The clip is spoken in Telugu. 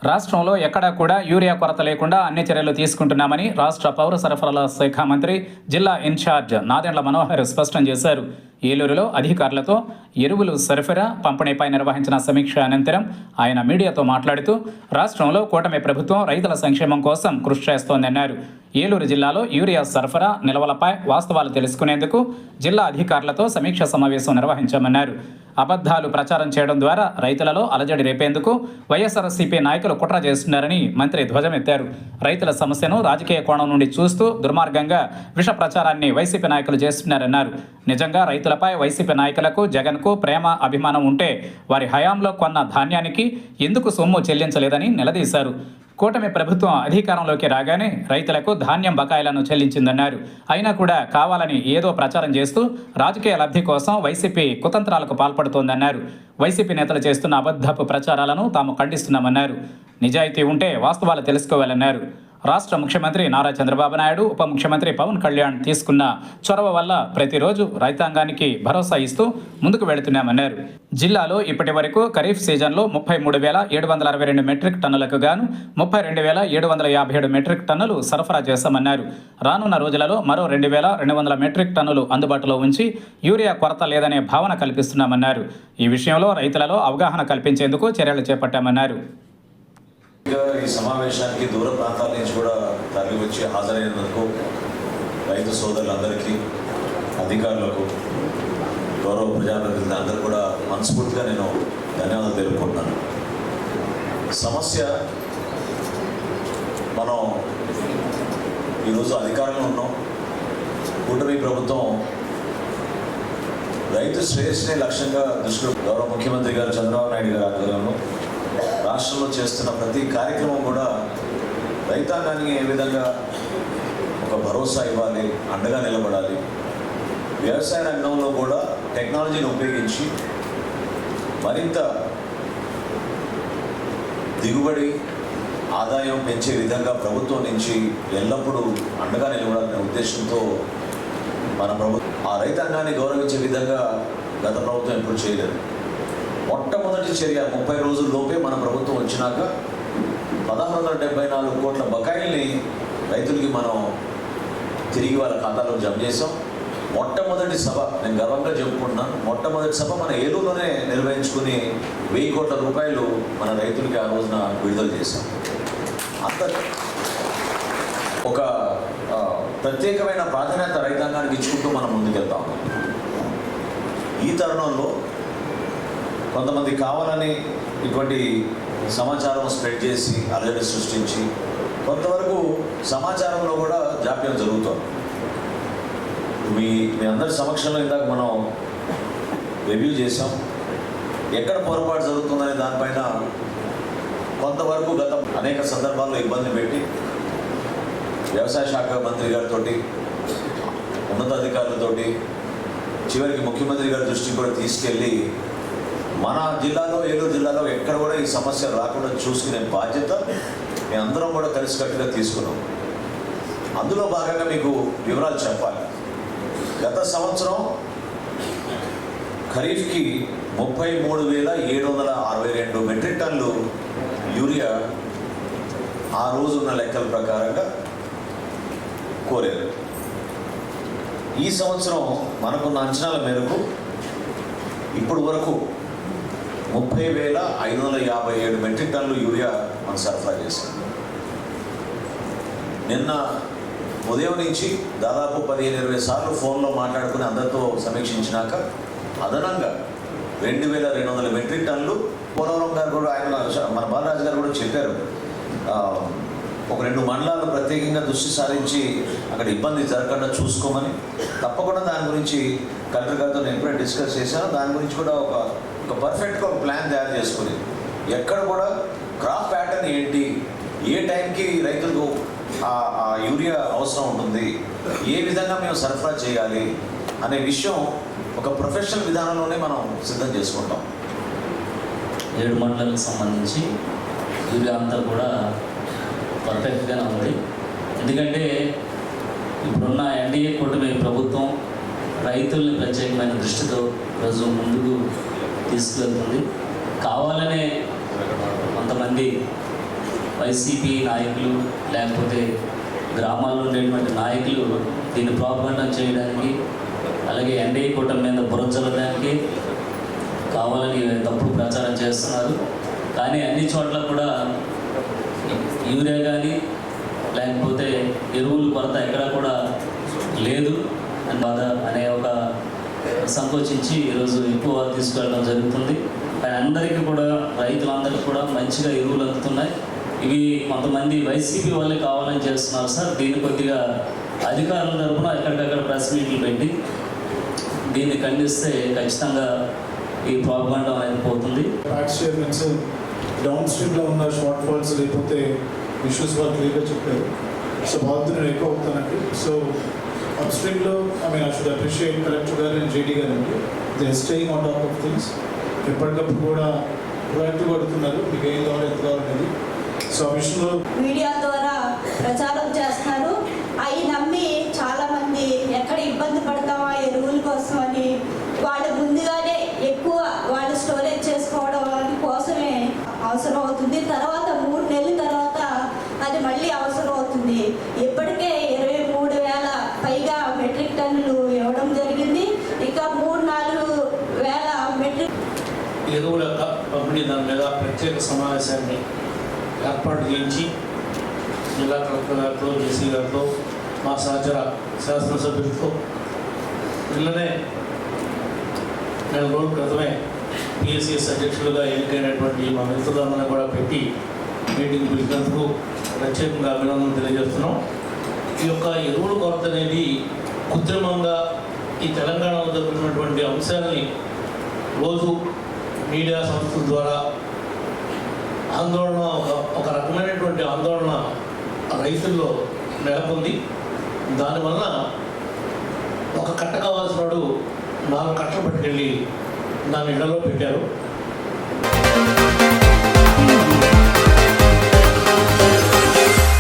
రాష్ట్రంలో ఎక్కడా కూడా యూరియా కొరత లేకుండా అన్ని చర్యలు తీసుకుంటున్నామని రాష్ట్ర పౌర సరఫరాల శాఖ మంత్రి జిల్లా ఇన్ఛార్జ్ నాదెండ్ల మనోహర్ స్పష్టం చేశారు. ఏలూరులో అధికారులతో ఎరువులు సరఫరా పంపిణీపై నిర్వహించిన సమీక్ష అనంతరం ఆయన మీడియాతో మాట్లాడుతూ రాష్ట్రంలో కూటమి ప్రభుత్వం రైతుల సంక్షేమం కోసం కృషి చేస్తోందన్నారు. ఏలూరు జిల్లాలో యూరియా సరఫరా నిల్వలపై వాస్తవాలు తెలుసుకునేందుకు జిల్లా అధికారులతో సమీక్ష సమావేశం నిర్వహించామన్నారు. అబద్ధాలు ప్రచారం చేయడం ద్వారా రైతులలో అలజడి రేపేందుకు వైఎస్ఆర్సీపీ నాయకులు కుట్ర చేస్తున్నారని మంత్రి ధ్వజమెత్తారు. రైతుల సమస్యను రాజకీయ కోణం నుండి చూస్తూ దుర్మార్గంగా విష ప్రచారాన్ని వైసీపీ నాయకులు చేస్తున్నారన్నారు. నిజంగా రైతులపై వైసీపీ నాయకులకు జగన్కు ప్రేమ అభిమానం ఉంటే వారి హయాంలో కొన్న ధాన్యానికి ఎందుకు సొమ్ము చెల్లించలేదని నిలదీశారు. కూటమి ప్రభుత్వం అధికారంలోకి రాగానే రైతులకు ధాన్యం బకాయిలను చెల్లించిందన్నారు. అయినా కూడా కావాలని ఏదో ప్రచారం చేస్తూ రాజకీయ లబ్ధి కోసం వైసీపీ కుతంత్రాలకు పాల్పడుతోందన్నారు. వైసీపీ నేతలు చేస్తున్న అబద్ధపు ప్రచారాలను తాము ఖండిస్తున్నామన్నారు. నిజాయితీ ఉంటే వాస్తవాలు తెలుసుకోవాలన్నారు. రాష్ట్ర ముఖ్యమంత్రి నారా చంద్రబాబు నాయుడు, ఉప ముఖ్యమంత్రి పవన్ కళ్యాణ్ తీసుకున్న చొరవ వల్ల ప్రతిరోజు రైతాంగానికి భరోసా ఇస్తూ ముందుకు వెళుతున్నామన్నారు. జిల్లాలో ఇప్పటి వరకు ఖరీఫ్ సీజన్లో 33,762 మెట్రిక్ టన్నులకు గాను 32,757 మెట్రిక్ టన్నులు సరఫరా చేశామన్నారు. రానున్న రోజులలో మరో 2,200 మెట్రిక్ టన్నులు అందుబాటులో ఉంచి యూరియా కొరత లేదనే భావన కల్పిస్తున్నామన్నారు. ఈ విషయంలో రైతులలో అవగాహన కల్పించేందుకు చర్యలు చేపట్టామన్నారు. ఈ సమావేశానికి దూర ప్రాంతాల నుంచి కూడా తరలి వచ్చి హాజరైనందుకు రైతు సోదరులందరికీ, అధికారులకు, గౌరవ ప్రజాప్రతినిధులు అందరూ కూడా మనస్ఫూర్తిగా నేను ధన్యవాదాలు తెలుపుకుంటున్నాను. సమస్య మనం ఈరోజు అధికారంలో ఉన్నాం. కూటమి ప్రభుత్వం రైతు శ్రేయస్సుని లక్ష్యంగా దృష్టిలో గౌరవ ముఖ్యమంత్రి గారు చంద్రబాబు నాయుడు గారి ఆధ్వర్యంలో రాష్ట్రంలో చేస్తున్న ప్రతి కార్యక్రమం కూడా రైతాంగానికి ఏ విధంగా ఒక భరోసా ఇవ్వాలి, అండగా నిలబడాలి, వ్యవసాయ రంగంలో కూడా టెక్నాలజీని ఉపయోగించి మరింత దిగుబడి, ఆదాయం పెంచే విధంగా ప్రభుత్వం నుంచి ఎల్లప్పుడూ అండగా నిలబడాలనే ఉద్దేశంతో మన ప్రభుత్వం ఆ రైతాంగాన్ని గౌరవించే విధంగా గత ప్రభుత్వం ఎప్పుడు చేయలేదు. మొట్టమొదటి చర్య 30 రోజుల్లోపే మన ప్రభుత్వం వచ్చినాక 1,674 కోట్ల బకాయిల్ని రైతులకి మనం తిరిగి వాళ్ళ ఖాతాలో జమ చేసాం. మొట్టమొదటి సభ, నేను గర్వంగా చెప్పుకుంటున్నాను, మొట్టమొదటి సభ మన ఏలూరులోనే నిర్వహించుకుని 1000 కోట్ల రూపాయలు మన రైతులకి ఆ రోజున విడుదల చేశాం. అంత ఒక ప్రత్యేకమైన ప్రాధాన్యత రైతాంగానికి ఇచ్చుకుంటూ మనం ముందుకెళ్తాం. ఈ తరుణంలో కొంతమంది కావాలని ఇటువంటి సమాచారం స్ప్రెడ్ చేసి అలజడి సృష్టించి కొంతవరకు సమాచారంలో కూడా జాప్యం జరుగుతుంది. మీ అందరి సమక్షంలో ఇందాక మనం రివ్యూ చేసాం. ఎక్కడ పొరపాటు జరుగుతుందనే దానిపైన కొంతవరకు గత అనేక సందర్భాల్లో ఇబ్బంది పెట్టి వ్యవసాయ శాఖ మంత్రి గారితో, ఉన్నతాధికారులతోటి, చివరికి ముఖ్యమంత్రి గారి దృష్టికి కూడా తీసుకెళ్ళి మన జిల్లాలో, ఏలూరు జిల్లాలో ఎక్కడ కూడా ఈ సమస్య రాకుండా చూసుకునే బాధ్యత మేమందరం కూడా కలిసికట్టుగా తీసుకున్నాం. అందులో భాగంగా మీకు వివరాలు చెప్పాలి. గత సంవత్సరం ఖరీఫ్కి 33,762 మెట్రిక్ టన్నులు యూరియా ఆ రోజున్న లెక్కల ప్రకారంగా కోరారు. ఈ సంవత్సరం మనకున్న అంచనాల మేరకు ఇప్పటి వరకు 30,557 మెట్రిక్ టన్నులు యూరియా మనం సరఫరా చేశాం. నిన్న ఉదయం నుంచి దాదాపు 15-20 సార్లు ఫోన్లో మాట్లాడుకుని అందరితో సమీక్షించినాక అదనంగా 2,200 మెట్రిక్ టన్నులు పోలవరం గారు కూడా, ఆయన మన బాలరాజు గారు కూడా చెప్పారు, ఒక 2 మండలాలు ప్రత్యేకంగా దృష్టి సారించి అక్కడ ఇబ్బంది జరగకుండా చూసుకోమని. తప్పకుండా దాని గురించి కలెక్టర్ గారితో నేను ఎప్పుడైనా డిస్కస్ చేశాను. దాని గురించి కూడా ఒక పర్ఫెక్ట్గా ఒక ప్లాన్ తయారు చేసుకుని ఎక్కడ కూడా క్రాప్ ప్యాటర్న్ ఏంటి, ఏ టైంకి రైతులకు ఆ యూరియా అవసరం ఉంటుంది, ఏ విధంగా మేము సరఫరా చేయాలి అనే విషయం ఒక ప్రొఫెషనల్ విధానంలోనే మనం సిద్ధం చేసుకుంటాం. 7 మండలాలకు సంబంధించి యూరియా అంతా కూడా పర్ఫెక్ట్గానే ఉంది. ఎందుకంటే ఇప్పుడున్న ఎన్డీఏ కూటమి ప్రభుత్వం రైతుల్ని ప్రత్యేకమైన దృష్టితో రోజు ముందుకు తీసుకువెళ్తుంది. కావాలనే కొంతమంది వైసీపీ నాయకులు లేకపోతే గ్రామాల్లో ఉండేటువంటి నాయకులు దీన్ని ప్రాపగండం చేయడానికి, అలాగే ఎన్డీఏ కూటమి మీద బురజల్లడానికి కావాలని తప్పుడు ప్రచారం చేస్తున్నారు. కానీ అన్ని చోట్ల కూడా యూరియా కానీ లేకపోతే ఎరువుల కొరత ఎక్కడా కూడా లేదు అని బాధ అనే ఒక సంకోచించి ఈరోజు ఎక్కువ తీసుకెళ్ళడం జరుగుతుంది. కానీ అందరికీ కూడా రైతులందరికీ కూడా మంచిగా ఎరువులు అందుతున్నాయి. ఇవి కొంతమంది వైసీపీ వాళ్ళే కావాలని చేస్తున్నారు సార్. దీన్ని కొద్దిగా అధికారుల తరఫున ఎక్కడికక్కడ ప్రెస్ మీట్లు పెట్టి దీన్ని ఖండిస్తే ఖచ్చితంగా ఈ ప్రాపగండా అనేది పోతుంది. ట్యాక్స్ చైర్మన్స్ డౌన్ స్ట్రీమ్లో ఉన్న షార్ట్ ఫాల్స్ లేకపోతే ఇష్యూస్ వాళ్ళు క్లియర్గా చెప్పారు. సో బాధ్యత ఎక్కువ అవుతానండి. సో అప్ స్ట్రీమ్లో ఐ షుడ్ అప్రిషియేట్ కలెక్టర్ గారు అండ్ జేడీ గారు అండి. They staying on top of things. ఎప్పటికప్పుడు కూడా ప్రొయాక్టివ్ పడుతున్నారు, మీకు ఏం కావాలి ఎంత కావాలనేది. సో ఆ విషయంలో మీడియా ద్వారా ప్రచారం చేస్తున్నారు. అవి నమ్మి చాలామంది ఎక్కడ ఇబ్బంది పడతామా ఎరువుల కోసం అని వాళ్ళు ముందుగానే ఎక్కువ వాళ్ళు స్టోరేజ్ చేసుకోవడం కోసమే అవసరం అవుతుంది. తర్వాత 3 నెలల తర్వాత అది మళ్ళీ అవసరం అవుతుంది. ఇప్పటికే 23,000 పైగా మెట్రిక్ టన్నులు ఇవ్వడం జరిగింది. ఇక 3-4 వేల మెట్రిక్ ఎరువుల యొక్క పంపిణీ దాని మీద ప్రత్యేక సమావేశాన్ని ఏర్పాటు చేయించి జిల్లా కలెక్టర్ గారితో, జేసీ గారితో, మా సహచర శాసనసభ్యులతో నిన్ననే 4 రోజుల క్రితమే పిఎస్సిఎస్ అధ్యక్షులుగా ఎన్నికైనటువంటి మా మిత్రులందరినీ కూడా పెట్టి మీటింగ్ పిలిచినందుకు ప్రత్యేకంగా అభినందనలు తెలియజేస్తున్నాం. ఈ యొక్క ఎరువుల కొరత అనేది కృత్రిమంగా ఈ తెలంగాణలో జరుగుతున్నటువంటి అంశాలని రోజు మీడియా సంస్థల ద్వారా ఆందోళన ఒక రకమైనటువంటి ఆందోళన రైతుల్లో నెలకొంది. దానివల్ల ఒక కట్ట కావాల్సిన వాడు 4 కట్టలు పట్టుకెళ్ళి దాని ఇళ్లలో పెట్టారు.